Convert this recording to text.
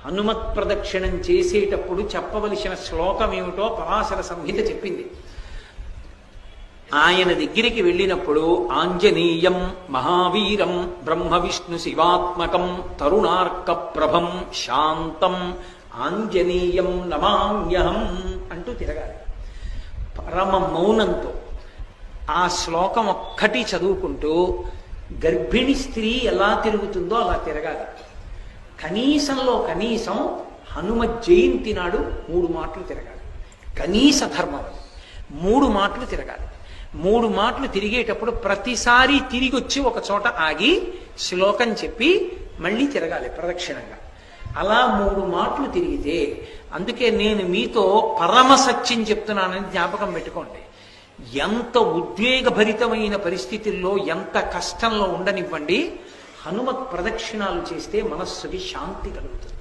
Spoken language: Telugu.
హనుమత్ ప్రదక్షిణం చేసేటప్పుడు చెప్పవలసిన శ్లోకం ఏమిటో పరాశర సంహిత చెప్పింది. ఆయన దగ్గరికి వెళ్ళినప్పుడు ఆంజనేయం మహావీరం బ్రహ్మ విష్ణు శివాత్మకం తరుణార్క ప్రభం శాంతం ఆంజనేయం నమామ్యహం అంటూ తిరగాలి పరమ మౌనంతో. ఆ శ్లోకం ఒక్కటి చదువుకుంటూ గర్భిణి స్త్రీ ఎలా తిరుగుతుందో అలా తిరగాలి. కనీసంలో కనీసం హనుమ జయంతి నాడు 3 మాటలు తిరగాలి. కనీస ధర్మం అది. 3 మాటలు తిరగాలి. 3 మాటలు తిరిగేటప్పుడు ప్రతిసారి తిరిగి వచ్చి ఒక చోట ఆగి శ్లోకం చెప్పి మళ్ళీ తిరగాలి ప్రదక్షిణంగా. అలా 3 మాటలు తిరిగితే, అందుకే నేను మీతో పరమ సత్యం చెప్తున్నానని జ్ఞాపకం పెట్టుకోండి. ఎంత ఉద్వేగభరితమైన పరిస్థితుల్లో, ఎంత కష్టంలో ఉండనివ్వండి, హనుమత్ ప్రదక్షిణాలు చేస్తే మనస్సుకి శాంతి కలుగుతుంది.